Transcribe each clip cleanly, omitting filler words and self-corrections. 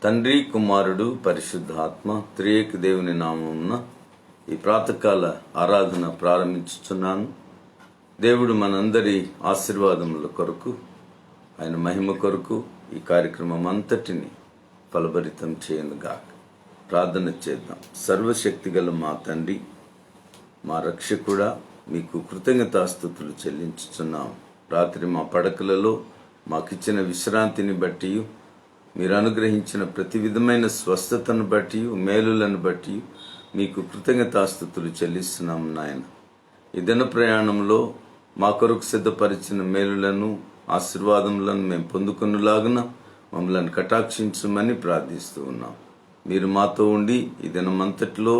తండ్రి, కుమారుడు, పరిశుద్ధాత్మ త్రియేక దేవుని నామమున ఈ ప్రాతకాల ఆరాధన ప్రారంభించుచున్నాను. దేవుడు మనందరి ఆశీర్వాదముల కొరకు, ఆయన మహిమ కొరకు ఈ కార్యక్రమం అంతటిని ఫలభరితం చేయనుగాక. ప్రార్థన చేద్దాం. సర్వశక్తిగల మా తండ్రి, మా రక్షకుడా, మీకు కృతజ్ఞతాస్తుతులు చెల్లించుచున్నాం. రాత్రి మా పడకలలో మాకిచ్చిన విశ్రాంతిని బట్టి, మీరు అనుగ్రహించిన ప్రతి విధమైన స్వస్థతను బట్టి, మేలులను బట్టి మీకు కృతజ్ఞతాస్తుతులు చెల్లిస్తున్నాం నాయన. ఈ దిన ప్రయాణంలో మా కొరకు సిద్ధపరిచిన మేలులను, ఆశీర్వాదములను మేము పొందుకునేలాగున మమ్మల్ని కటాక్షించమని ప్రార్థిస్తూ ఉన్నాం. మీరు మాతో ఉండి ఈ దినమంతటిలో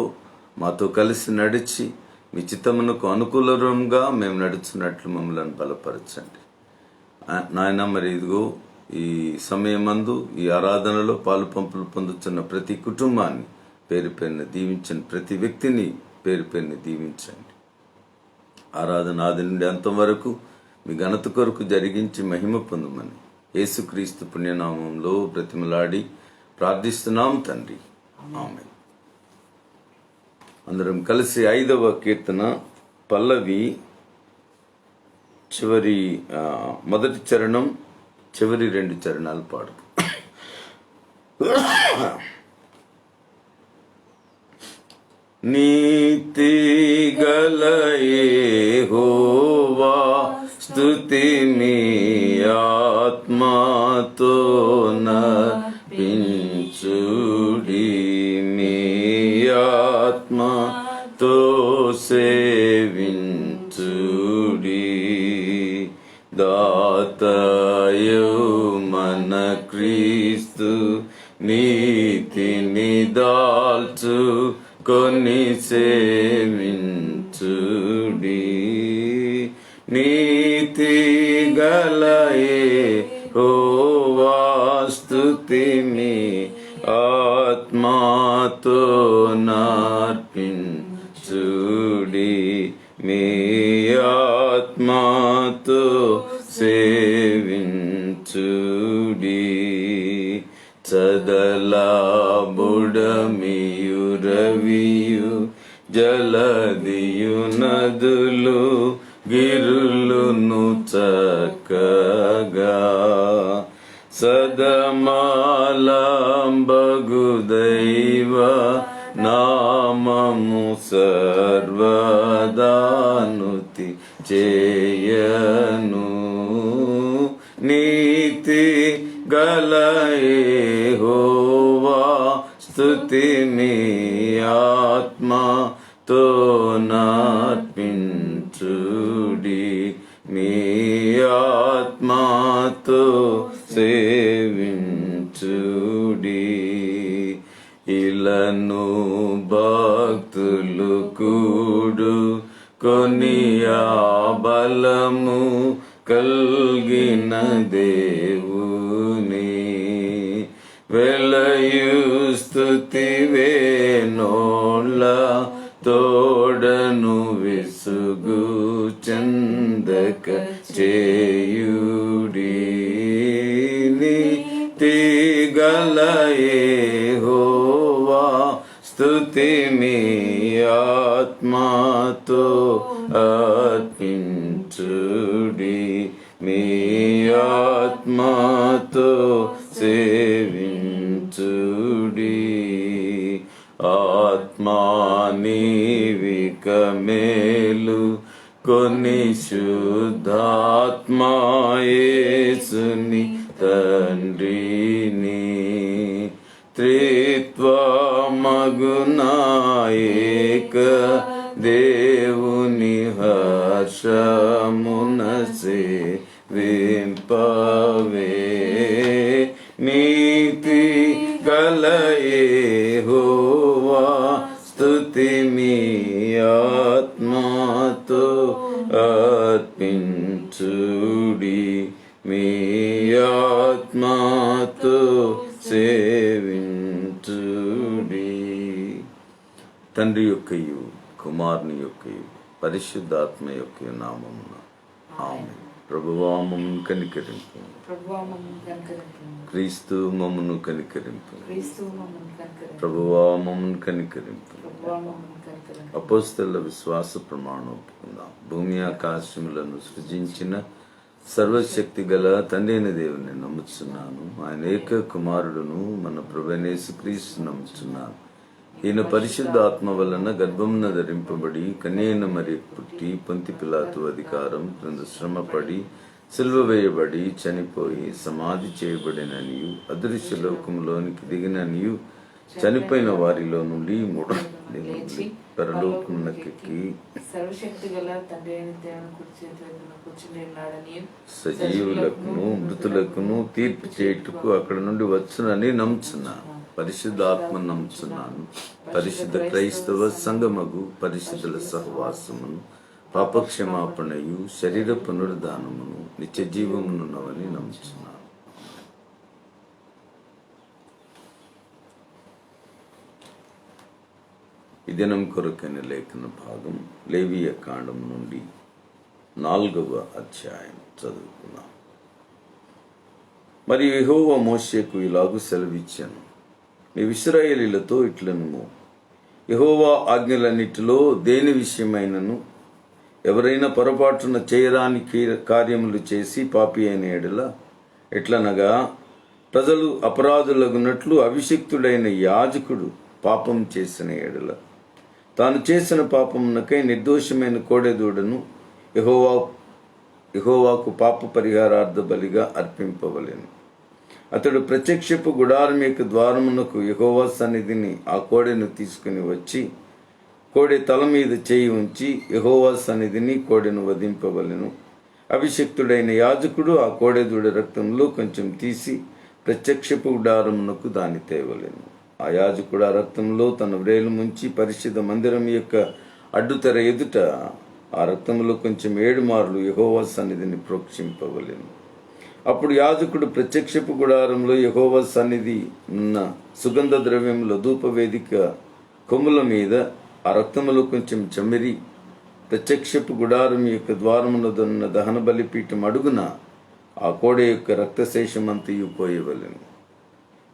మాతో కలిసి నడిచి మీ చిత్తమునకు అనుకూలంగా మేము నడుచున్నట్లు మమ్మల్ని బలపరచండి నాయన. మరి ఇదిగో ఈ సమయమందు ఈ ఆరాధనలో పాలు పంపులు పొందుతున్న ప్రతి కుటుంబాన్ని పేరు పేరున దీవించండి. ప్రతి వ్యక్తిని పేరు పేరుని దీవించండి. ఆరాధన ఆది నుండి అంతం వరకు మీ ఘనత కొరకు జరిగించి మహిమ పొందమని యేసుక్రీస్తు పుణ్యనామంలో బ్రతిమలాడి ప్రార్థిస్తున్నాం తండ్రి, ఆమేన్. అందరం కలిసి 5వ కీర్తన పల్లవి చివరి మొదటి చరణం, చివరి 2 చరణాలు పాడు. నీతి గల యెహోవా స్తుతి మీ ఆత్మతో నర్పించుడి, మీ ఆత్మతో సేవించుడి. దాతయు మన క్రీస్తు నీతిని దాల్చు కొని సేవించుడి. నీతి గల యెహోవా స్తుతి మీ ఆత్మతో నర్పించుడి, మీ ఆత్మతో సేవించుడి. చదలా బుడమియు రవియు జలదియు నదులు గిరులును చక్కగా సదమాలంబగు దైవ నామము సర్వదానుతి చేయను. నీతి గల యెహోవా స్తుతి మీ ఆత్మతో నర్పించుడి, మీ ఆత్మతో సేవించుడి. ఇలను భక్తులు కూడు కొనియా బలము కల్గిన దేవుని వెలయు స్తుతి వేనోళ్ళ తోడను విసుగు చందక చేయుడి. నీతి గల యెహోవా స్తుతి మీ ఆత్మతో అర్పించుడి, మీ ఆత్మతో సేవించుడి. ఆత్మానీవిక మేలు కొన్ని శుద్ధాత్మా యేసుని తండ్రిని త్రిత్వమగునాయక దేవుని హర్షమున సేవింపవే. నీతి గల యెహోవా స్తుతి మీ ఆత్మతో అర్పించుడి, మీ ఆత్మతో సేవించుడి. తండ్రి యొక్కయు, కుమారుని యొక్కయు, పరిశుద్ధాత్మ యొక్క నామమున ఆమేన్. ప్రభువా మమ్మను కనికరింపు. క్రీస్తు మమ్మను కనికరింపు. ప్రభువా మమ్మను కనికరింపు. అపోస్తలుల విశ్వాస ప్రమాణం ఒప్పుకుందాం. భూమి ఆకాశములను సృజించిన సర్వశక్తి గల తండ్రి అయిన దేవుని నమ్ముచున్నాను. ఆయన ఏక కుమారుడును మన ప్రభువైన యేసుక్రీస్తు నమ్ముచున్నాను. ఈయన పరిశుద్ధ ఆత్మ వలన గర్భమున ధరింపబడి కన్యైన మరి పుట్టి పొంతి పిలాతు అధికారం క్రింద శ్రమపడి సిలువ వేయబడి చనిపోయి సమాధి చేయబడిననియు అదృశ్య లోకములోనికి దిగిననియు చనిపోయిన వారిలో నుండి మూడో దినములు పరలోకమునకెక్కి సజీవులకును మృతులకును తీర్పు చేయుటకు అక్కడ నుండి వచ్చునని నమ్ముచున్నాను. పరిశుద్ధాత్మ నమ్ముచున్నాను. పరిశుద్ధ క్రైస్తవ సంగమగు పరిశుద్ధుల సహవాసమును పాపక్షమాపణయు శరీర పునరుద్ధానమును నిత్య జీవమునున్నవని నమ్ముచున్నాను. ఈ దినం కొరకైన లేఖన భాగం లేవియ కాండం నుండి 4వ అధ్యాయం చదువుకున్నాం. మరి యెహోవా మోషేకు ఇలాగు సెలవిచ్చాను, నీవు ఇశ్రాయేలీయులతో ఇట్లనుము, యెహోవా ఆజ్ఞలన్నిటిలో దేని విషయమైనను ఎవరైనా పొరపాటున చేయరాని కార్యములు చేసి పాపి అయిన ఎడల ఎట్లనగా ప్రజలు అపరాధులగునట్లు అభిషిక్తుడైన యాజకుడు పాపం చేసిన ఎడల తాను చేసిన పాపమునకై నిర్దోషమైన కోడెదూడను యెహోవాకు పాప పరిహారార్థ బలిగా అర్పింపవలెను. అతడు ప్రత్యక్షపు గుడారం యొక్క ద్వారమునకు యెహోవా సన్నిధిని ఆ కోడెను తీసుకుని వచ్చి కోడె తల మీద చేయి ఉంచి యెహోవా సన్నిధిని కోడెను వధింపవలెను. అభిషిక్తుడైన యాజకుడు ఆ కోడెదూడ రక్తంలో కొంచెం తీసి ప్రత్యక్షపు గుడారమునకు దాన్ని తేవలెను. ఆ యాజకుడు ఆ రక్తంలో తన వ్రేలు ముంచి పరిశుద్ధ మందిరం యొక్క అడ్డుతెర ఎదుట ఆ రక్తంలో కొంచెం 7 మార్లు యెహోవా సన్నిధిని ప్రోక్షింపవలెను. అప్పుడు యాజకుడు ప్రత్యక్షపు గుడారంలో యెహోవా సన్నిధి ఉన్న సుగంధ ద్రవ్యముల ధూపవేదిక కొమ్ముల మీద ఆ రక్తములో కొంచెం చమ్మిరి ప్రత్యక్షపు గుడారం యొక్క ద్వారమునదున్న దహన బలిపీఠం అడుగున ఆ కోడె యొక్క రక్తశేషమంతయు పోయవలెను.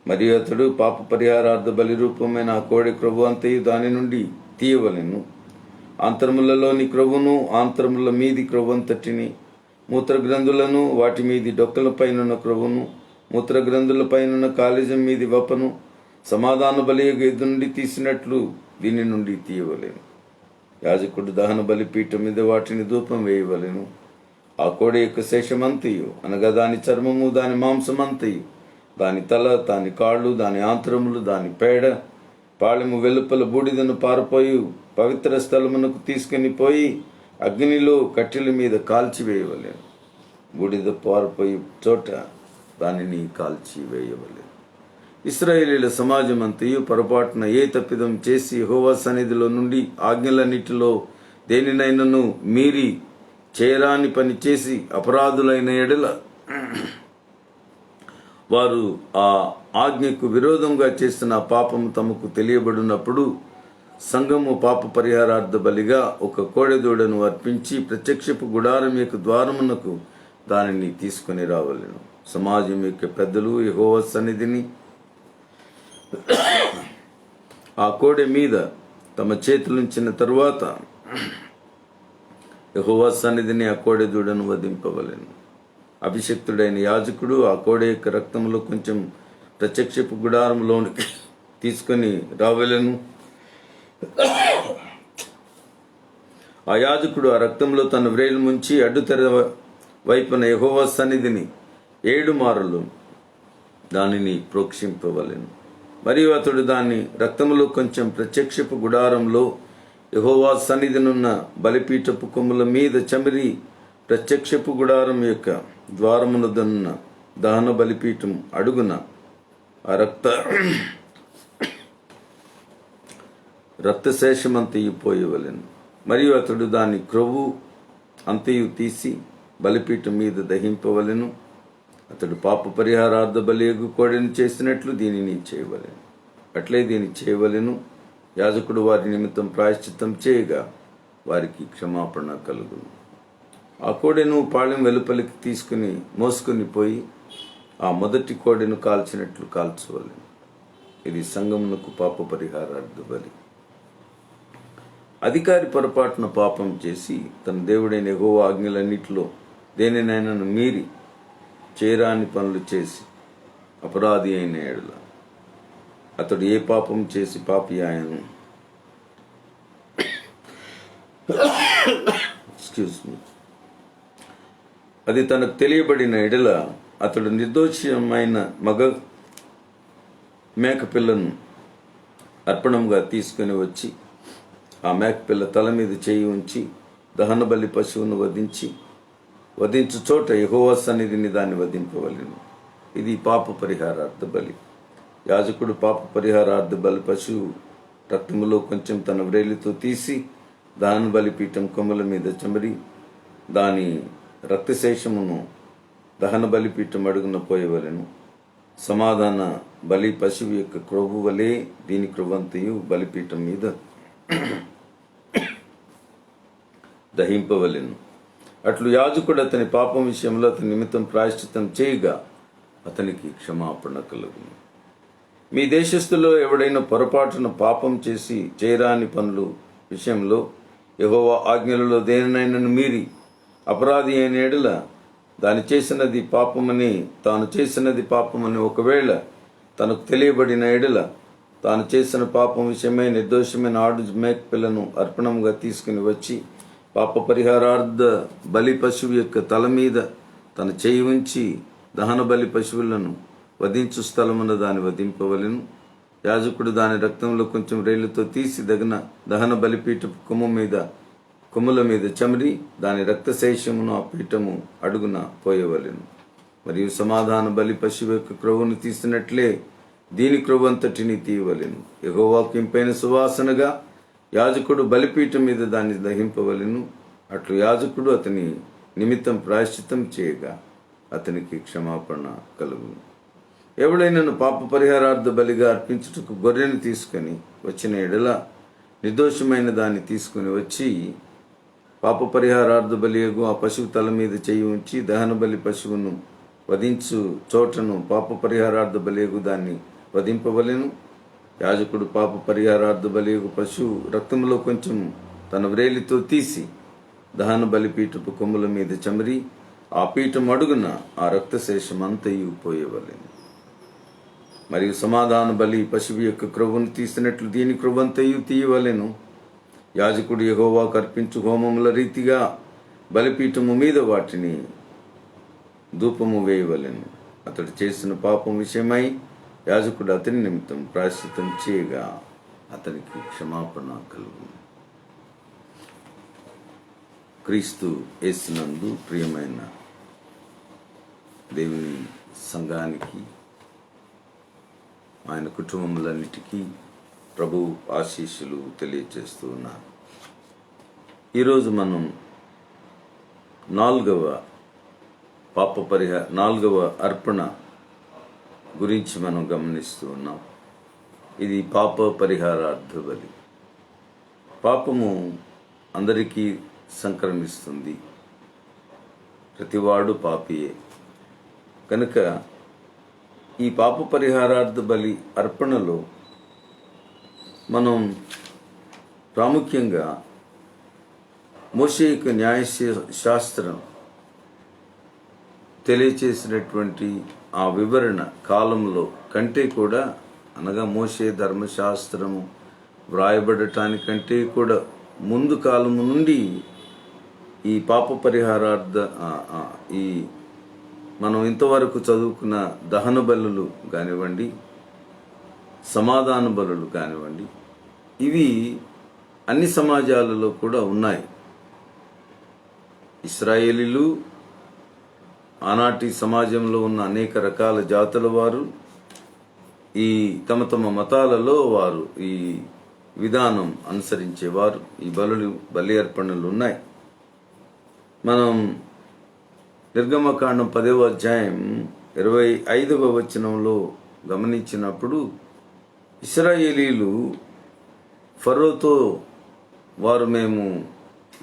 మరియు అతడు పాప పరిహారార్థ బలి రూపమైన ఆ కోడె క్రొవ్వు అంతయు దాని నుండి తీయవలెను. ఆంతరములలోని క్రొవ్వును ఆంతరముల మీది క్రొవ్వంతటిని మూత్రగ్రంథులను వాటి మీది డొక్కలపైనున్న క్రొవ్వును మూత్రగ్రంథులపైనున్న కాలేజం మీది వపను సమాధాన బలి ఎదు నుండి తీసినట్లు దీని నుండి తీయవలెను. యాజకుడు దహన బలిపీఠం మీద వాటిని ధూపం వేయవలెను. ఆ కోడె యొక్క శేషమంతయు అనగా దాని చర్మము దాని మాంసమంతయు దాని తల దాని కాళ్ళు దాని ఆంతరములు దాని పేడ పాళెము వెలుపల బూడిదను పారపోయి పవిత్ర స్థలమునకు తీసుకుని పోయి అగ్నిలో కట్టెల మీద కాల్చివేయవలెను. బూడిద పారిపోయి చోట దానిని కాల్చివేయవలెను. ఇశ్రాయేలీయుల సమాజం అంతయు పొరపాటున ఏ తప్పిదం చేసి యెహోవా సన్నిధిలో నుండి ఆజ్ఞలన్నిటిలో దేనినైనను మీరి చేయరాని పని చేసి అపరాధులైన ఎడల వారు ఆ ఆజ్ఞకు విరోధంగా చేసిన పాపము తమకు తెలియబడినప్పుడు సంఘము పాప పరిహారార్థ బలిగా ఒక కోడెదూడను అర్పించి ప్రత్యక్షపు గుడారం యొక్క ద్వారమునకు దానిని తీసుకుని రావలెను. సమాజం యొక్క పెద్దలు యెహోవా సన్నిధిని ఆ కోడె మీద తమ చేతులుంచిన తరువాత యెహోవా సన్నిధిని ఆ కోడెదూడను వధింపవలెను. అభిషిక్తుడైన యాజకుడు ఆ కోడె యొక్క రక్తంలో కొంచెం ప్రత్యక్షపు గుడారంలోనికి తీసుకొని రావలెను. ఆ యాజకుడు ఆ రక్తంలో తన వ్రేలు ముంచి అడ్డుతెర వైపున యెహోవా సన్నిధిని 7 మార్లు దానిని ప్రోక్షింపవలెను. మరియు అతడు దాన్ని రక్తములో కొంచెం ప్రత్యక్షపు గుడారంలో యెహోవా సన్నిధినున్న బలిపీఠపు కొమ్ముల మీద చమిరి ప్రత్యక్షపు గుడారం యొక్క ద్వారమునదున్న దహన బలిపీఠం అడుగున ఆ రక్తశేషమంతయు పోయవలెను. మరియు అతడు దాని క్రొవ్వు అంతయు తీసి బలిపీఠం మీద దహింపవలెను. అతడు పాప పరిహారార్థ బలియగు కోడెను చేసినట్లు దీనిని చేయవలెను. అట్లే దీన్ని చేయవలెను. యాజకుడు వారి నిమిత్తం ప్రాయశ్చిత్తం చేయగా వారికి క్షమాపణ కలుగును. ఆ కోడెను పాళెం వెలుపలికి మోసుకుని పోయి ఆ మొదటి కోడెను కాల్చినట్లు కాల్చవలెను. ఇది సంఘమునకు పాప పరిహారార్థ బలి. అధికారి పొరపాటున పాపం చేసి తన దేవుడైన యెహోవా ఆజ్ఞలన్నిటిలో దేనినైనా మీరి చేయరాని పనులు చేసి అపరాధి అయిన ఎడల అతడు ఏ పాపం చేసి పాపి ఆయను అది తనకు తెలియబడిన ఎడల అతడు నిర్దోషమైన మగ మేకపిల్లను అర్పణంగా తీసుకుని వచ్చి ఆ మేకపిల్ల తల మీద చేయి ఉంచి దహన బలి పశువును వధించు చోట యెహోవా సన్నిధిని దాన్ని వధింపవలెను. ఇది పాప పరిహారార్థ బలి. యాజకుడు పాప పరిహారార్థ బలి పశువు రక్తములో కొంచెం తన వ్రేలితో తీసి దహన బలిపీఠం కొమ్మల మీద చమరి దాని రక్తశేషమును దహన బలిపీఠం అడుగున పోయవలెను. సమాధాన బలి పశువు యొక్క క్రొవ్వు వలె దీని క్రొవ్వంతయు బలిపీఠం మీద దహింపవలెను. అట్లు యాజకుడు అతని పాపం విషయంలో అతని నిమిత్తం ప్రాయశ్చిత్తం చేయగా అతనికి క్షమాపణ కలుగును. మీ దేశస్థులో ఎవడైనా పొరపాటున పాపం చేసి చేయరాని పనులు విషయంలో యెహోవా ఆజ్ఞలలో దేనినైనా మీరి అపరాధి అయిన ఎడల తాను చేసినది పాపమని ఒకవేళ తనకు తెలియబడిన ఎడల తాను చేసిన పాపం విషయమై నిర్దోషమైన ఆడు మేకపిల్లను అర్పణంగా తీసుకుని వచ్చి పాప పరిహారార్థ బలి పశువు యొక్క తల మీద తన చేయి ఉంచి దహన బలి పశువులను వధించు స్థలమున దాన్ని వధింపవలెను. యాజకుడు దాని రక్తంలో కొంచెం రేళ్లతో తీసి దహన బలిపీఠపు కొమ్ముల మీద చమరి దాని రక్తశేషమును ఆ పీఠము అడుగున పోయవలెను. మరియు సమాధాన బలి పశువు యొక్క క్రొవ్వును తీసినట్లే దీని క్రొవ్వంతటిని తీయవలెను. యెహోవాకు ఇంపైన సువాసనగా యాజకుడు బలిపీఠం మీద దాన్ని దహింపవలెను. అట్లు యాజకుడు అతని నిమిత్తం ప్రాయశ్చిత్తం చేయగా అతనికి క్షమాపణ కలుగును. ఎవడైనను పాప పరిహారార్థ బలిగా అర్పించుటకు గొర్రెను తీసుకుని వచ్చిన ఎడల నిర్దోషమైన దాన్ని తీసుకుని వచ్చి పాప పరిహారార్థ బలియగు ఆ పశువు తల మీద చేయి ఉంచి దహన బలి పశువును వధించు చోటను పాప పరిహారార్థ బలియగు దాన్ని వధింపవలెను. యాజకుడు పాప పరిహారార్థ బలియగు పశువు రక్తంలో కొంచెం తన వ్రేలితో తీసి దహన బలిపీఠపు కొమ్ముల మీద చమరి ఆ పీఠం అడుగున ఆ రక్తశేషం అంతయు పోయవలెను. మరియు సమాధాన బలి పశువు యొక్క క్రొవ్వును తీసినట్లు దీని క్రొవ్వంతయు తీయవలెను. యాజకుడు యెహోవాకు అర్పించు హోమముల రీతిగా బలిపీఠము మీద వాటిని ధూపము వేయవలెను. అతడు చేసిన పాపం విషయమై యాజకుడు అతని నిమిత్తం ప్రాయశ్చిత్తం చేయగా అతనికి క్షమాపణ కలుగును. క్రీస్తు యేసునందు ప్రియమైన దేవుని సంఘానికి, ఆయన కుటుంబములన్నిటికీ ప్రభు ఆశీస్సులు తెలియజేస్తూ ఉన్నారు. ఈరోజు మనం నాలుగవ అర్పణ గురించి మనం గమనిస్తూ ఉన్నాం. ఇది పాప పరిహారార్థ బలి. పాపము అందరికీ సంక్రమిస్తుంది. ప్రతివాడు పాపియే. కనుక ఈ పాప పరిహారార్థ బలి అర్పణలో మనం ప్రాముఖ్యంగా మోషేయిక న్యాయశాస్త్రం తెలియచేసినటువంటి ఆ వివరణ కాలంలో కంటే కూడా, అనగా మోషే ధర్మశాస్త్రము వ్రాయబడటానికంటే కూడా ముందు కాలము నుండి ఈ పాప పరిహారార్థ ఈ మనం ఇంతవరకు చదువుకున్న దహన బలులు కానివ్వండి, సమాధాన బలులు కానివ్వండి, ఇవి అన్ని సమాజాలలో కూడా ఉన్నాయి. ఇశ్రాయేలీలు, ఆనాటి సమాజంలో ఉన్న అనేక రకాల జాతుల వారు ఈ తమ మతాలలో వారు ఈ విధానం అనుసరించేవారు. ఈ బలి అర్పణలు ఉన్నాయి. మనం నిర్గమకాండం 10వ అధ్యాయం 25వ వచనంలో గమనించినప్పుడు ఇశ్రాయేలీలు ఫరోతో వారు మేము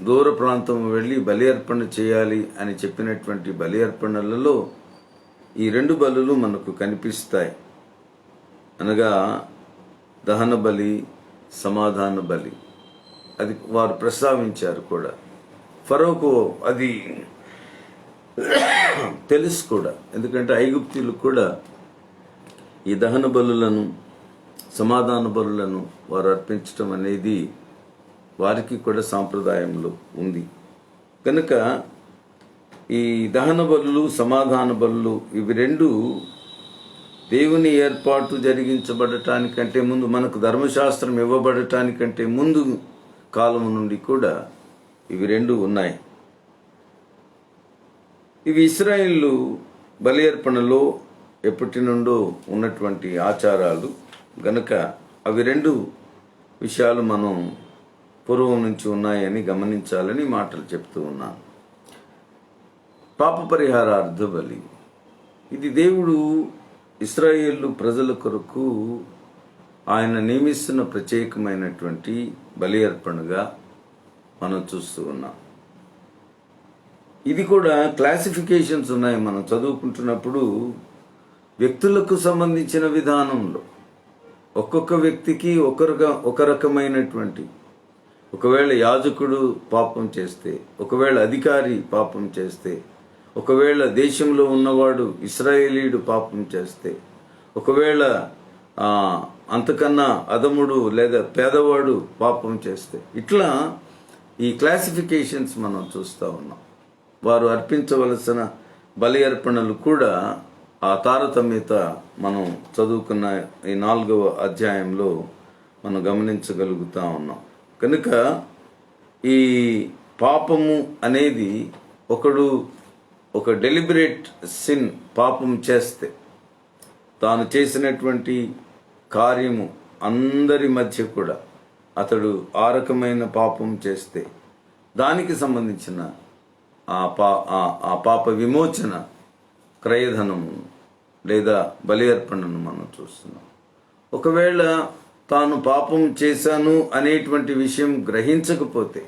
దూర ప్రాంతం వెళ్ళి బలి అర్పణ చేయాలి అని చెప్పినటువంటి బలి అర్పణలలో ఈ 2 బలులు మనకు కనిపిస్తాయి. అనగా దహన బలి, సమాధాన బలి. అది వారు ప్రస్తావించారు కూడా. ఫరోకు అది తెలుసు కూడా, ఎందుకంటే ఐగుప్తీయులు కూడా ఈ దహన బలులను, సమాధాన బలులను వారు అర్పించటం అనేది వారికి కూడా సాంప్రదాయంలో ఉంది. కనుక ఈ దహన బలులు, సమాధాన బలులు ఇవి 2 దేవుని ఏర్పాటు జరిగించబడటానికంటే ముందు, మనకు ధర్మశాస్త్రం ఇవ్వబడటానికంటే ముందు కాలం నుండి కూడా ఇవి 2 ఉన్నాయి. ఇవి ఇశ్రాయేలు బలి అర్పణలో ఎప్పటి నుండో ఉన్నటువంటి ఆచారాలు గనుక అవి 2 విషయాలు మనం పూర్వం నుంచి ఉన్నాయని గమనించాలని మాటలు చెప్తూ ఉన్నాను. పాప పరిహారార్థ బలి, ఇది దేవుడు ఇశ్రాయేలు ప్రజల కొరకు ఆయన నియమిస్తున్న ప్రత్యేకమైనటువంటి బలి అర్పణగా మనం చూస్తూ ఉన్నాం. ఇది కూడా క్లాసిఫికేషన్స్ ఉన్నాయి. మనం చదువుకుంటున్నప్పుడు వ్యక్తులకు సంబంధించిన విధానంలో ఒక్కొక్క వ్యక్తికి ఒక రకమైనటువంటి, ఒకవేళ యాజకుడు పాపం చేస్తే, ఒకవేళ అధికారి పాపం చేస్తే, ఒకవేళ దేశంలో ఉన్నవాడు ఇశ్రాయేలీయుడు పాపం చేస్తే, ఒకవేళ అంతకన్నా అధముడు లేదా పేదవాడు పాపం చేస్తే, ఇట్లా ఈ క్లాసిఫికేషన్స్ మనం చూస్తూ ఉన్నాం. వారు అర్పించవలసిన బలి అర్పణలు కూడా ఆ తారతమ్యత మనం చదువుకున్న ఈ 4వ అధ్యాయంలో మనం గమనించగలుగుతా ఉన్నాం. కనుక ఈ పాపము అనేది ఒక డెలిబరేట్ సిన్ పాపం చేస్తే, తాను చేసినటువంటి కార్యము అందరి మధ్య కూడా అతడు ఆ రకమైన పాపం చేస్తే దానికి సంబంధించిన ఆ పాప విమోచన క్రయధనము లేదా బలి అర్పణను మనం చూస్తున్నాం. ఒకవేళ తాను పాపం చేశాను అనేటువంటి విషయం గ్రహించకపోతే,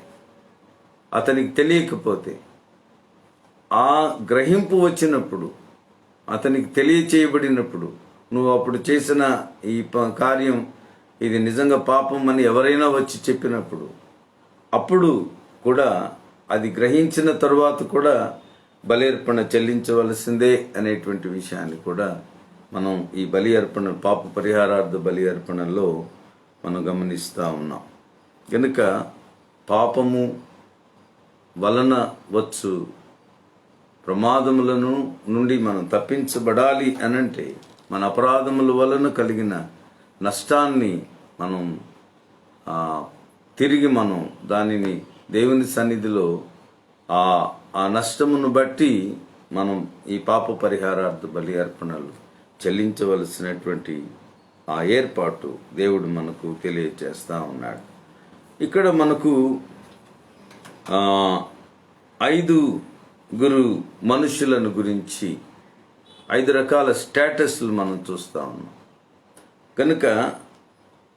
అతనికి తెలియకపోతే, ఆ గ్రహింపు వచ్చినప్పుడు, అతనికి తెలియచేయబడినప్పుడు, నువ్వు అప్పుడు చేసిన ఈ కార్యం ఇది నిజంగా పాపం అని ఎవరైనా వచ్చి చెప్పినప్పుడు, అప్పుడు కూడా అది గ్రహించిన తరువాత కూడా బలి అర్పణ చెల్లించవలసిందే అనేటువంటి విషయాన్ని కూడా మనం ఈ బలి అర్పణ, పాప పరిహారార్థ బలి అర్పణలో మనం గమనిస్తూ ఉన్నాం. కనుక పాపము వలన వచ్చు ప్రమాదములను నుండి మనం తప్పించబడాలి అనంటే, మన అపరాధముల వలన కలిగిన నష్టాన్ని మనం తిరిగి మనం దానిని దేవుని సన్నిధిలో ఆ నష్టమును బట్టి మనం ఈ పాప పరిహారార్థ బలి అర్పణలు చెల్లించవలసినటువంటి ఆ ఏర్పాటు దేవుడు మనకు తెలియజేస్తా ఉన్నాడు. ఇక్కడ మనకు 5 మనుషులను గురించి 5 రకాల స్టేటస్లు మనం చూస్తా ఉన్నాం. కనుక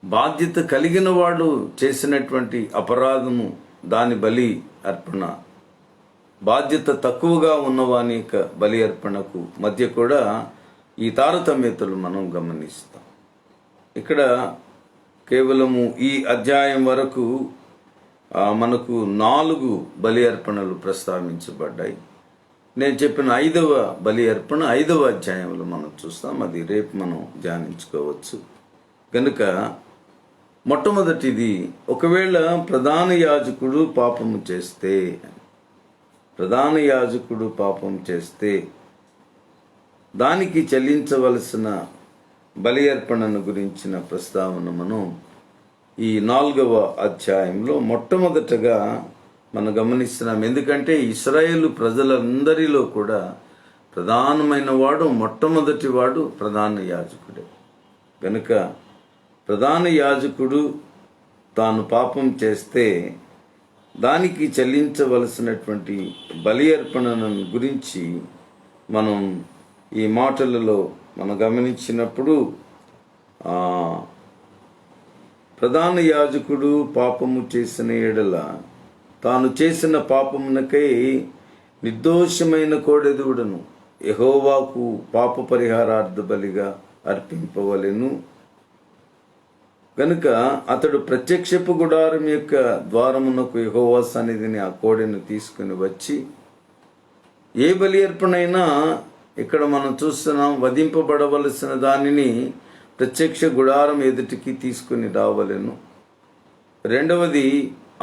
బాధ్యత కలిగిన వాడు చేసినటువంటి అపరాధము, దాని బలి అర్పణ, బాధ్యత తక్కువగా ఉన్నవాని యొక్క బలి అర్పణకు మధ్య కూడా ఈ తారతమ్యతలు మనం గమనిస్తాం. ఇక్కడ కేవలము ఈ అధ్యాయం వరకు మనకు 4 బలి అర్పణలు ప్రస్తావించబడ్డాయి. నేను చెప్పిన 5వ బలి అర్పణ 5వ అధ్యాయంలో మనం చూస్తాం. అది రేపు మనం ధ్యానించుకోవచ్చు. కనుక మొట్టమొదటిది, ఒకవేళ ప్రధాన యాజకుడు పాపం చేస్తే దానికి చెల్లించవలసిన బలి అర్పణను గురించిన ప్రస్తావన మనం ఈ 4వ అధ్యాయంలో మొట్టమొదటగా మనం గమనిస్తున్నాం. ఎందుకంటే ఇశ్రాయేలు ప్రజలందరిలో కూడా ప్రధానమైన వాడు, మొట్టమొదటి వాడు ప్రధాన యాజకుడే. కనుక ప్రధాన యాజకుడు తాను పాపం చేస్తే దానికి చెల్లించవలసినటువంటి బలి అర్పణను గురించి మనం ఈ మాటలలో మనం గమనించినప్పుడు, ప్రధాన యాజకుడు పాపము చేసిన ఎడల తాను చేసిన పాపమునకై నిర్దోషమైన కోడెదూడను యెహోవాకు పాప పరిహారార్థ బలిగా అర్పింపవలెను. కనుక అతడు ప్రత్యక్షపు గుడారం యొక్క ద్వారమునకు యెహోవా సన్నిధిని ఆ కోడెను తీసుకుని వచ్చి, ఏ బలి అర్పణైనా ఇక్కడ మనం చూస్తున్నాం, వధింపబడవలసిన దానిని ప్రత్యక్ష గుడారం ఎదుటికి తీసుకుని రావలెను. రెండవది,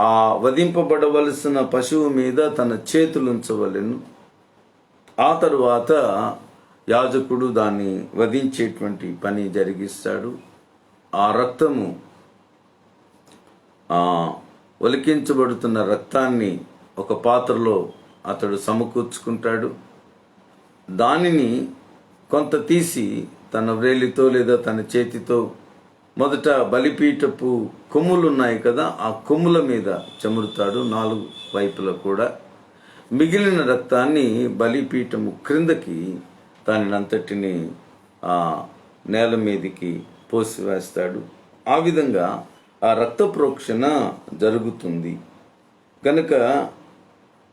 ఆ వధింపబడవలసిన పశువు మీద తన చేతులు ఉంచవలెను. ఆ తరువాత యాజకుడు దాన్ని వధించేటువంటి పని జరిగిస్తాడు. ఆ రక్తము ఒలికించబడుతున్న రక్తాన్ని ఒక పాత్రలో అతడు సమకూర్చుకుంటాడు. దానిని కొంత తీసి తన వ్రేలితో లేదా తన చేతితో మొదట బలిపీఠపు కొమ్ములు ఉన్నాయి కదా, ఆ కొమ్ముల మీద చెమురుతాడు 4 వైపులా కూడా. మిగిలిన రక్తాన్ని బలిపీఠము క్రిందకి దానినంతటిని నేల మీదికి పోసివేస్తాడు. ఆ విధంగా ఆ రక్త ప్రోక్షణ జరుగుతుంది. కనుక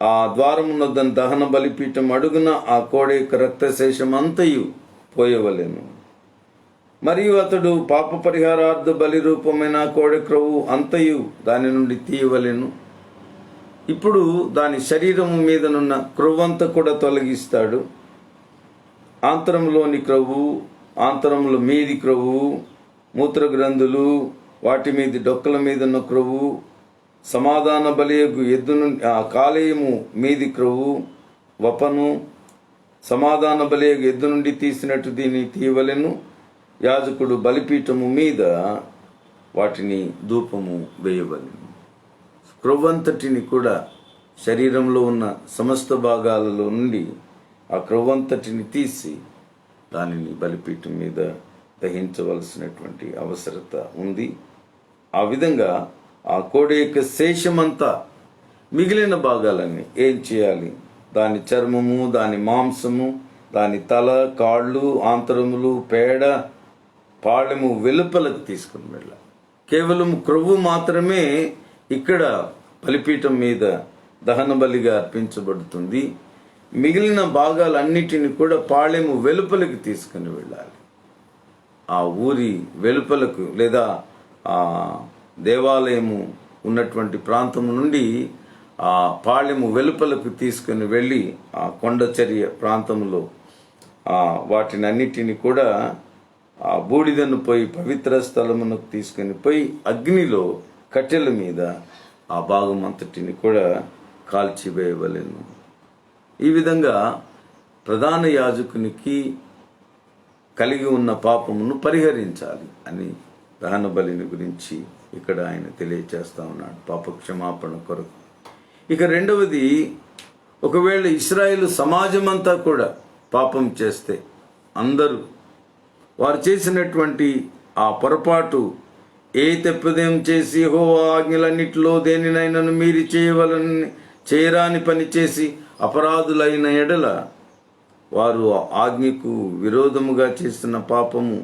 ఆ ద్వారమునొద్ద దహన బలిపీఠం అడుగున ఆ కోడె యొక్క రక్తశేషం అంతయు పోయవలెను. మరియు అతడు పాప పరిహారార్థ బలి రూపమైన కోడె క్రొవ్వు అంతయు దాని నుండి తీయవలెను. ఇప్పుడు దాని శరీరము మీదనున్న క్రొవ్వంతా కూడా తొలగిస్తాడు. ఆంతరంలోని క్రొవ్వు, ఆంతరముల మీది క్రొవ్వు, మూత్రగ్రంథులు, వాటి మీది డొక్కల మీదున్న క్రొవ్వు, సమాధాన బలియగు ఎద్దు నుండి కాలేయము మీది క్రొవ్వు, వపను, సమాధాన బలియగు ఎద్దు నుండి తీసినట్టు దీన్ని తీయవలెను. యాజకుడు బలిపీఠము మీద వాటిని ధూపము వేయవలెను. క్రొవ్వంతటిని కూడా శరీరంలో ఉన్న సమస్త భాగాలలో నుండి ఆ క్రొవ్వంతటిని తీసి దానిని బలిపీఠం మీద దహించవలసినటువంటి అవసరత ఉంది. ఆ విధంగా ఆ కోడి యొక్క శేషమంతా మిగిలిన భాగాలన్నీ ఏం చేయాలి? దాని చర్మము, దాని మాంసము, దాని తల, కాళ్ళు, ఆంతరములు, పేడ, పాళెము వెలుపలకు తీసుకుని వెళ్ళాలి. కేవలం క్రొవ్వు మాత్రమే ఇక్కడ బలిపీఠం మీద దహన బలిగా అర్పించబడుతుంది. మిగిలిన భాగాలన్నిటిని కూడా పాళెము వెలుపలికి తీసుకుని వెళ్ళాలి. ఆ ఊరి వెలుపలకు లేదా ఆ దేవాలయము ఉన్నటువంటి ప్రాంతం నుండి ఆ పాళెము వెలుపలకు తీసుకుని వెళ్ళి ఆ కొండచర్య ప్రాంతంలో వాటిని అన్నిటిని కూడా ఆ బూడిదను పోయి పవిత్ర స్థలమునకు తీసుకుని పోయి అగ్నిలో కట్టెల మీద ఆ భాగం అంతటిని కూడా కాల్చివేయవలెను. ఈ విధంగా ప్రధాన యాజకునికి కలిగి ఉన్న పాపమును పరిహరించాలి అని దహన బలిని గురించి ఇక్కడ ఆయన తెలియచేస్తా ఉన్నాడు, పాప క్షమాపణ కొరకు. ఇక రెండవది, ఒకవేళ ఇశ్రాయేలు సమాజమంతా కూడా పాపం చేస్తే, అందరూ వారు చేసినటువంటి ఆ పొరపాటు, ఏ తప్పిదం చేసి యెహోవా ఆజ్ఞలన్నిటిలో దేనినైనాను మీరి చేయరాని పని చేసి అపరాధులైన ఎడల వారు ఆజ్ఞకు విరోధముగా చేసిన పాపము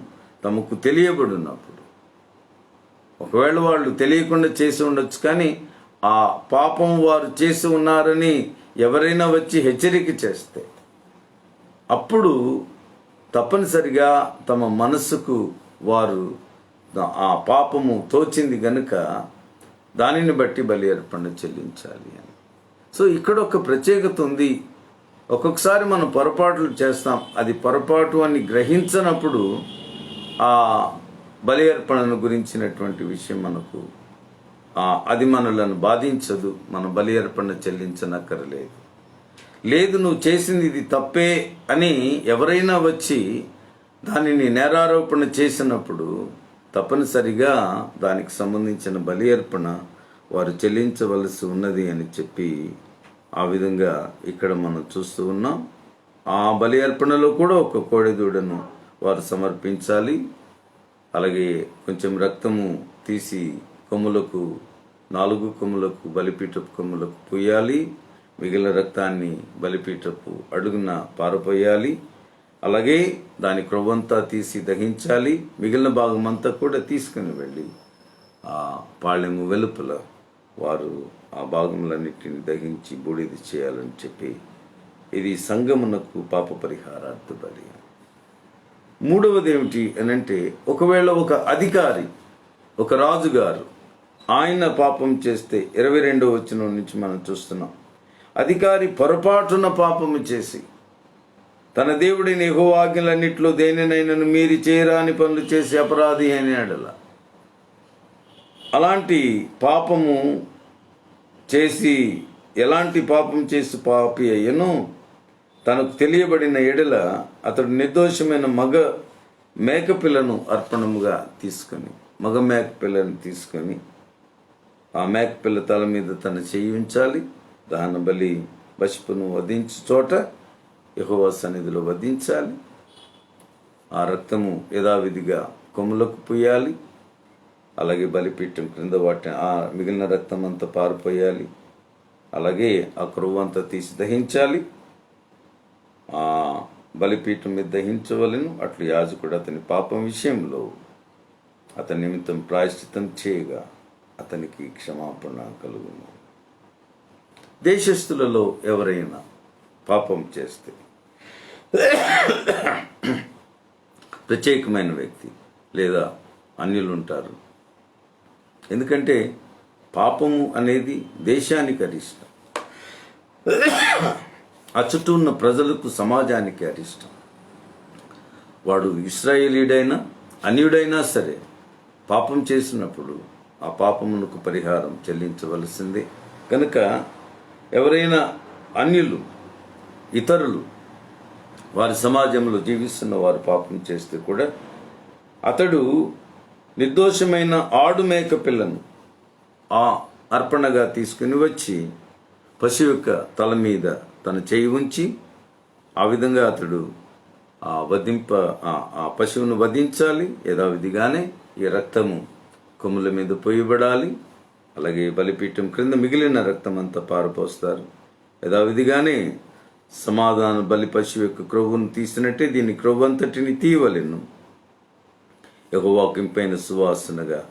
తమకు తెలియబడినప్పుడు, ఒకవేళ వాళ్ళు తెలియకుండా చేసి ఉండొచ్చు, కానీ ఆ పాపం వారు చేసి ఉన్నారని ఎవరైనా వచ్చి హెచ్చరిక చేస్తే అప్పుడు తప్పనిసరిగా తమ మనస్సుకు వారు ఆ పాపము తోచింది గనుక దానిని బట్టి బలి అర్పణ చెల్లించాలి అని. సో ఇక్కడ ఒక ప్రత్యేకత ఉంది. ఒక్కొక్కసారి మనం పొరపాట్లు చేస్తాం, అది పొరపాటు అని గ్రహించనప్పుడు ఆ బలి అర్పణను గురించినటువంటి విషయం మనకు అది మనలను బాధించదు. మన బలి అర్పణ చెల్లించనక్కర్లేదు. లేదు, నువ్వు చేసింది ఇది తప్పే అని ఎవరైనా వచ్చి దానిని నేరారోపణ చేసినప్పుడు తప్పనిసరిగా దానికి సంబంధించిన బలి అర్పణ వారు చెల్లించవలసి ఉన్నది అని చెప్పి ఆ విధంగా ఇక్కడ మనం చూస్తూ ఉన్నాం. ఆ బలి అర్పణలో కూడా ఒక కోడెదూడను వారు సమర్పించాలి. అలాగే కొంచెం రక్తము తీసి కొమ్ములకు, 4 కొమ్ములకు, బలిపీఠపు కొమ్ములకు పూయాలి. మిగిలిన రక్తాన్ని బలిపీఠపు అడుగున పారపోయాలి. అలాగే దాని క్రొవ్వంతా తీసి దహించాలి. మిగిలిన భాగం అంతా కూడా తీసుకుని వెళ్ళి ఆ పాళెము వెలుపల వారు ఆ భాగములన్నిటిని దహించి బూడిద చేయాలని చెప్పి ఇది సంఘమునకు పాప పరిహారార్థ బలి. మూడవది ఏమిటి అనంటే, ఒకవేళ ఒక అధికారి, ఒక రాజుగారు ఆయన పాపం చేస్తే 22వ వచనం నుంచి మనం చూస్తున్నాం. అధికారి పొరపాటున పాపము చేసి తన దేవుడిని యెహోవా ఆజ్ఞలన్నిట్లో దేనినైనను మీరి చేయరాని పనులు చేసి అపరాధి అని ఎడల, అలాంటి పాపము చేసి ఎలాంటి పాపం చేసి పాపి అయ్యనో తనకు తెలియబడిన ఎడల అతడు నిర్దోషమైన మగ మేకపిల్లను అర్పణముగా తీసుకొని, మగ మేకపిల్లను తీసుకొని ఆ మేకపిల్ల తల మీద తన చెయ్యి ఉంచాలి. దహన బలి పశువును వధించు చోట యెహోవా సన్నిధిలో వధించాలి. ఆ రక్తము యథావిధిగా కొమ్ములకు పూయాలి. అలాగే బలిపీఠం క్రింద వాటిని ఆ మిగిలిన రక్తం అంతా పారిపోయాలి. అలాగే ఆ క్రొవ్వు అంతా తీసి దహించాలి. ఆ బలిపీఠం మీద దహించవలను. అట్లు యాజకుడు అతని పాపం విషయంలో అతని నిమిత్తం ప్రాయశ్చిత్తం చేయగా అతనికి క్షమాపణ కలుగును. దేశస్థులలో ఎవరైనా పాపం చేస్తే, ప్రత్యేకమైన వ్యక్తి లేదా అన్యులు ఉంటారు. ఎందుకంటే పాపము అనేది దేశానికి అరిష్టం, ఆ చుట్టూ ఉన్న ప్రజలకు, సమాజానికి అరిష్టం. వాడు ఇశ్రాయేలీయుడైనా అన్యుడైనా సరే పాపం చేసినప్పుడు ఆ పాపమునకు పరిహారం చెల్లించవలసిందే. కనుక ఎవరైనా అన్యులు, ఇతరులు, వారి సమాజంలో జీవిస్తున్న వారు పాపం చేస్తే కూడా అతడు నిర్దోషమైన ఆడు మేక పిల్లను ఆ అర్పణగా తీసుకుని వచ్చి పశువు యొక్క తల మీద తన చేయి ఉంచి ఆ విధంగా అతడు ఆ పశువును వధించాలి. యథావిధిగానే ఈ రక్తము కొమ్ముల మీద పోయబడాలి. అలాగే బలిపీఠం క్రింద మిగిలిన రక్తం అంతా పారపోస్తారు. యథావిధిగానే సమాధాన బలి పశువు యొక్క క్రొవ్వును తీసినట్టే దీని క్రొవ్వంతటిని తీయవలెను. యెహోవాకు ఇంపైన సువాసనగా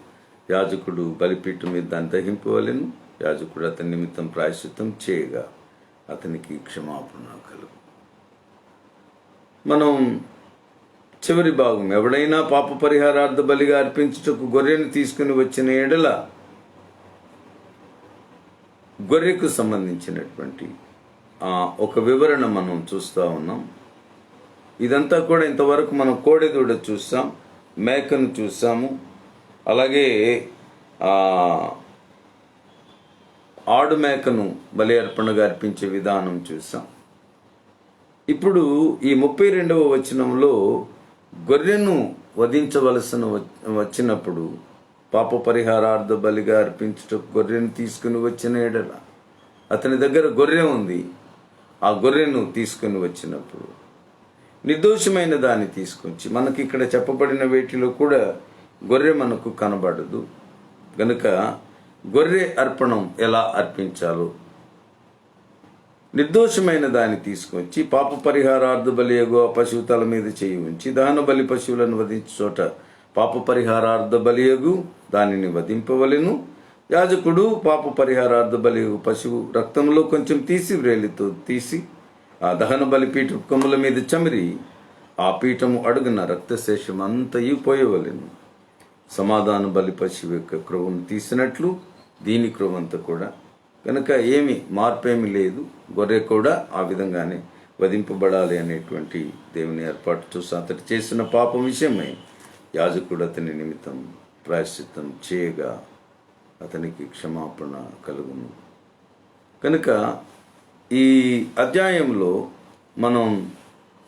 యాజకుడు బలిపీఠం మీద దాన్ని దహింపవలెను. యాజకుడు అతని నిమిత్తం ప్రాయశ్చిత్తం చేయగా అతనికి క్షమాపణ కలుగు. మనం చివరి భాగం, ఎవడైనా పాప పరిహారార్థ బలిగా అర్పించుటకు గొర్రెను తీసుకుని వచ్చిన ఎడల గొర్రెకు సంబంధించినటువంటి ఒక వివరణ మనం చూస్తూ ఉన్నాం. ఇదంతా కూడా ఇంతవరకు మనం కోడెదూడ చూసాం, మేకను చూసాము, అలాగే ఆడు మేకను బలి అర్పణగా అర్పించే విధానం చూసాం. ఇప్పుడు ఈ 32వ వచనంలో గొర్రెను వధించవలసిన వచ్చినప్పుడు, పాప పరిహారార్థ బలిగా అర్పించుటకు గొర్రెను తీసుకుని వచ్చిన ఎడల, అతని దగ్గర గొర్రె ఉంది, ఆ గొర్రెను తీసుకుని వచ్చినప్పుడు నిర్దోషమైన దాన్ని తీసుకొచ్చి, మనకి ఇక్కడ చెప్పబడిన వేటిలో కూడా గొర్రె మనకు కనబడదు గనుక గొర్రె అర్పణం ఎలా అర్పించాలో, నిర్దోషమైన దాన్ని తీసుకొచ్చి పాప పరిహారార్థ బలి యెహోవా పశువు తల మీద చేయి ఉంచి దహన బలి పశువులను వధించు చోట పాప పరిహారార్థ బలియగు దానిని వధింపవలెను. యాజకుడు పాప పరిహారార్థ బలియగు పశువు రక్తంలో కొంచెం తీసి వ్రేలితో తీసి ఆ దహన బలి పీఠ కొమ్ముల మీద చమిరి ఆ పీఠము అడుగున రక్తశేషం అంతయు పోయవలెను. సమాధాన బలి పశువు యొక్క క్రొవ్వును తీసినట్లు దీని క్రొవ్వంతా కూడా, కనుక ఏమి మార్పేమి లేదు. గొర్రె కూడా ఆ విధంగానే వధింపబడాలి అనేటువంటి దేవుని ఏర్పాటు చూసి అతడు చేసిన పాపం విషయమై యాజకుడు అతని నిమిత్తం ప్రాయశ్చిత్తం చేయగా అతనికి క్షమాపణ కలుగును. కనుక ఈ అధ్యాయంలో మనం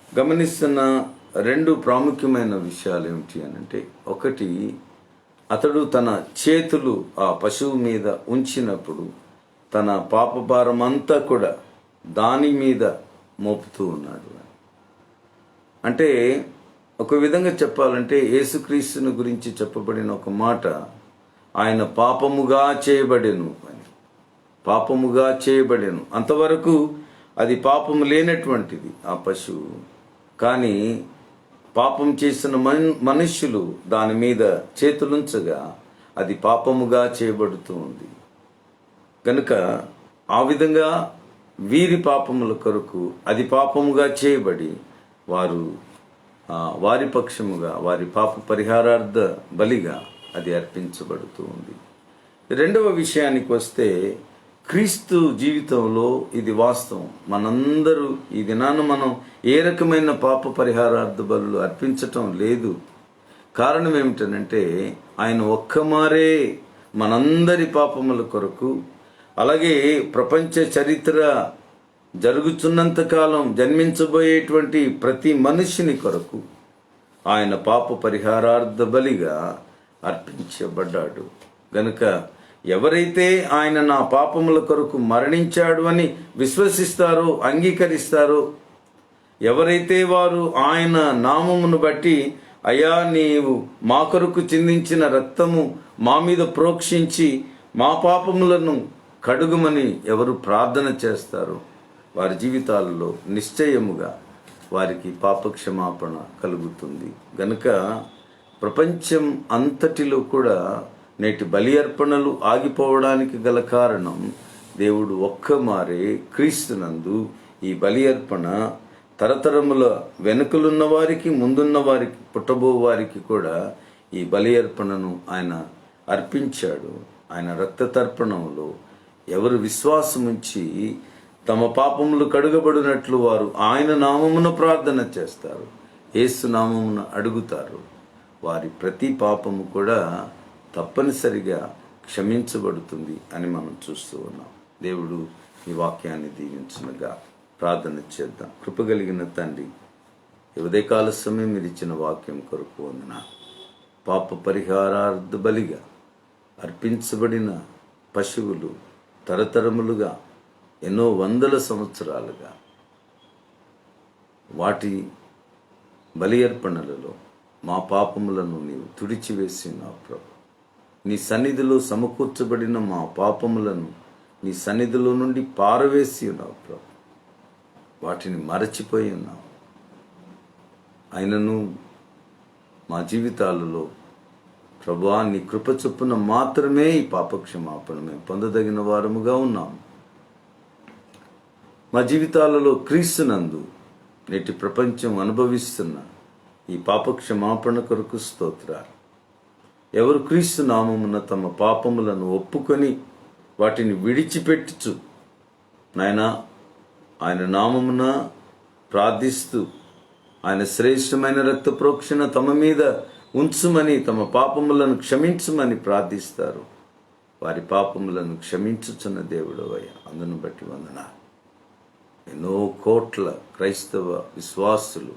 గమనిస్తున్న రెండు ప్రాముఖ్యమైన విషయాలు ఏమిటి అనంటే, ఒకటి, అతడు తన చేతులు ఆ పశువు మీద ఉంచినప్పుడు తన పాపభారం అంతా కూడా దాని మీద మోపుతూ ఉన్నాడు. అంటే ఒక విధంగా చెప్పాలంటే యేసుక్రీస్తుని గురించి చెప్పబడిన ఒక మాట, ఆయన పాపముగా చేయబడెను అని. పాపముగా చేయబడెను, అంతవరకు అది పాపము లేనటువంటిది ఆ పశువు. కానీ పాపం చేసిన మనుష్యులు దాని మీద చేతులుంచగా అది పాపముగా చేయబడుతూ ఉంది. కనుక ఆ విధంగా వీరి పాపముల కొరకు అది పాపముగా చేయబడి వారు వారి పక్షముగా వారి పాప పరిహారార్థ బలిగా అది అర్పించబడుతూ ఉంది. రెండవ విషయానికి వస్తే, క్రీస్తు జీవితంలో ఇది వాస్తవం. మనందరూ ఈ దినాన మనం ఏ రకమైన పాప పరిహారార్థ బలులు అర్పించటం లేదు. కారణం ఏమిటనంటే, ఆయన ఒక్కమారే మనందరి పాపముల కొరకు, అలాగే ప్రపంచ చరిత్ర జరుగుతున్నంత కాలం జన్మించబోయేటువంటి ప్రతి మనిషిని కొరకు ఆయన పాప పరిహారార్థ బలిగా అర్పించబడ్డాడు. గనుక ఎవరైతే ఆయన నా పాపముల కొరకు మరణించాడు అని విశ్వసిస్తారో, అంగీకరిస్తారో, ఎవరైతే వారు ఆయన నామమును బట్టి అయ్యా నీవు మా కొరకు చిందించిన రక్తము మా మీద ప్రోక్షించి మా పాపములను కడుగుమని ఎవరు ప్రార్థన చేస్తారో వారి జీవితాలలో నిశ్చయముగా వారికి పాపక్షమాపణ కలుగుతుంది. గనుక ప్రపంచం అంతటిలో కూడా నేటి బలి అర్పణలు ఆగిపోవడానికి గల కారణం, దేవుడు ఒక్కమారే క్రీస్తునందు ఈ బలి అర్పణ తరతరముల వెనుకలున్న వారికి, ముందున్న వారికి, పుట్టబో వారికి కూడా ఈ బలి అర్పణను ఆయన అర్పించాడు. ఆయన రక్త తర్పణంలో ఎవరు విశ్వాసముంచి తమ పాపములు కడుగబడినట్లు వారు ఆయన నామమున ప్రార్థన చేస్తారు, యేసు నామమున అడుగుతారు, వారి ప్రతి పాపము కూడా తప్పనిసరిగా క్షమించబడుతుంది అని మనం చూస్తూ ఉన్నాం. దేవుడు ఈ వాక్యాన్ని దీవించునుగా. ప్రార్థన చేద్దాం. కృపగలిగిన తండ్రి, ఈ ఉదయకాల సమయం మీరు ఇచ్చిన వాక్యం కొరకు వందనాలు. పాప పరిహారార్థ బలిగా అర్పించబడిన పశువులు తరతరములుగా, ఎన్నో వందల సంవత్సరాలుగా వాటి బలి అర్పణలలో మా పాపములను నీవు తుడిచివేసి ఉన్నావు ప్రభు. నీ సన్నిధిలో సమకూర్చబడిన మా పాపములను నీ సన్నిధిలో నుండి పారవేసి ఉన్నావు ప్రభు. వాటిని మరచిపోయి ఉన్నావు. అయినను మా జీవితాలలో ప్రభువా నీ కృప చొప్పున మాత్రమే ఈ పాపక్షమాపణ మేము పొందదగిన వారముగా ఉన్నాము. మా జీవితాలలో క్రీస్తునందు నేటి ప్రపంచం అనుభవిస్తున్న ఈ పాపక్షమాపణ కొరకు స్తోత్రాలు. ఎవరు క్రీస్తు నామమున తమ పాపములను ఒప్పుకొని వాటిని విడిచిపెట్టుచు నాయనా ఆయన నామమున ప్రార్థిస్తూ ఆయన శ్రేష్టమైన రక్త ప్రోక్షణ తమ మీద ఉంచుమని, తమ పాపములను క్షమించుమని ప్రార్థిస్తారు, వారి పాపములను క్షమించుచున్న దేవుడవయ్యా. అందును బట్టి వందనాలు. ఎన్నో కోట్ల క్రైస్తవ విశ్వాసులు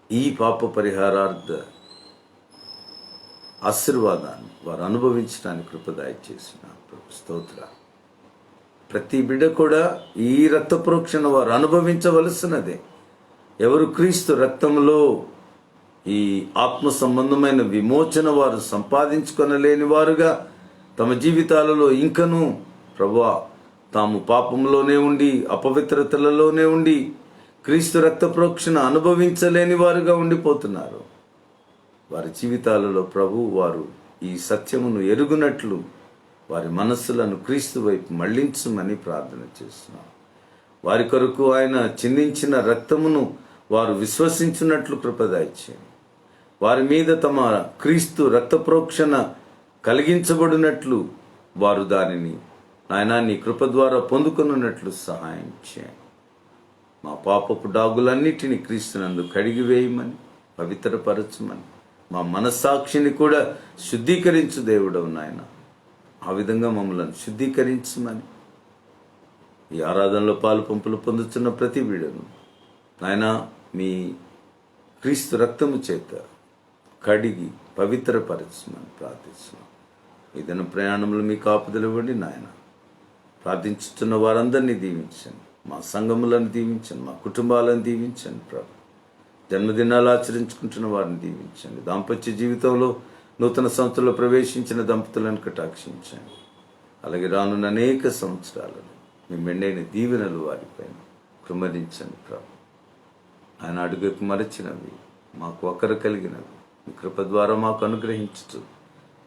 ఈ పాప పరిహారార్థ ఆశీర్వాదాన్ని వారు అనుభవించడానికి కృపదాయ చేసిన స్తోత్ర. ప్రతి బిడ్డ కూడా ఈ రక్త ప్రోక్షణ వారు అనుభవించవలసినదే. ఎవరు క్రీస్తు రక్తంలో ఈ ఆత్మ సంబంధమైన విమోచన వారు సంపాదించుకొనలేని వారుగా తమ జీవితాలలో ఇంకనూ ప్రభువా తాము పాపంలోనే ఉండి, అపవిత్రతలలోనే ఉండి క్రీస్తు రక్త ప్రోక్షణ అనుభవించలేని వారుగా ఉండిపోతున్నారు. వారి జీవితాలలో ప్రభు వారు ఈ సత్యమును ఎరుగునట్లు వారి మనస్సులను క్రీస్తు వైపు మళ్లించమని ప్రార్థన చేస్తున్నాం. వారి కొరకు ఆయన చిందించిన రక్తమును వారు విశ్వసించినట్లు కృపదాయిచ్చేయండి. వారి మీద తమ క్రీస్తు రక్త ప్రోక్షణ కలిగించబడినట్లు వారు దానిని నాయనా నీ కృప ద్వారా పొందుకొనున్నట్లు సహాయం చేయండి. మా పాపపు డాగులన్నిటినీ క్రీస్తునందు కడిగివేయమని, పవిత్రపరచమని, మా మనస్సాక్షిని కూడా శుద్ధీకరించు దేవుడవు నాయన. ఆ విధంగా మమ్మల్ని శుద్ధీకరించమని, ఈ ఆరాధనలో పాలు పంపులు పొందుతున్న ప్రతి బిడ్డను నాయన మీ క్రీస్తు రక్తము చేత కడిగి పవిత్రపరచమని ప్రార్థిస్తున్నాం. ఏదైనా ప్రయాణంలో మీ కాపుదలు ఇవ్వండి నాయన. ప్రార్థించుతున్న వారందరినీ దీవించండి. మా సంఘములను దీవించండి, మా కుటుంబాలను దీవించండి ప్రభు. జన్మదినాలు ఆచరించుకుంటున్న వారిని దీవించండి. దాంపత్య జీవితంలో నూతన సంవత్సరంలో ప్రవేశించిన దంపతులను కటాక్షించండి. అలాగే రానున్న అనేక సంవత్సరాలను మీ మెండైన దీవెనలు వారిపైన కృమరించండి ప్రభు. ఆయన అడుగుకు మరచినవి మాకు ఒకరు కలిగినవి మీ కృప ద్వారా మాకు అనుగ్రహించుతూ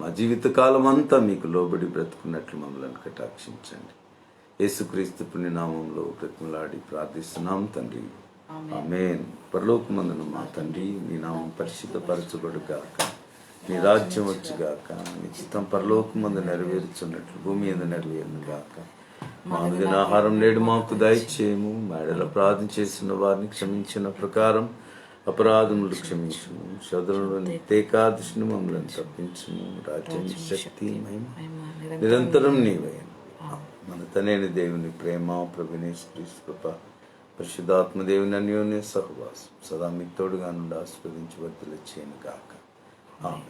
మా జీవితకాలం అంతా మీకు లోబడి బ్రతుకున్నట్లు మమ్మల్ని కటాక్షించండి. యేసుక్రీస్తు పుణ్యనామంలో బ్రతిమలాడి ప్రార్థిస్తున్నాం తండ్రి, ఆమేన్. పరలోకమందున మా తండ్రి, నీ నామం పరిశుద్ధపరచబడుగాక, నీ రాజ్యం వచ్చుగాక, నీ చిత్తం పరలోకమందు నెరవేర్చున్నట్లు భూమి మీద నెరవేరునుగాక. మా అనుదిన ఆహారం నేడు మాకు దయచేయము, మేడల అపరాధం చేసిన వారిని క్షమించిన ప్రకారం అపరాధములు క్షమించుము, శోధనలోని ఏకాదశిని మమ్మల్ని తప్పించుము. రాజ్యం, శక్తి, మహిమ నిరంతరం నీవే. మన తనైన దేవుని ప్రేమ, ప్రభువైన యేసుక్రీస్తు కృప, పరిశుద్ధాత్మ దేవుని అన్యోన్య సహవాసం సదా మీకు తోడుగా నుండి ఆశీర్వదించి వర్ధిల్ల చేయను గాక. ఆమేన్.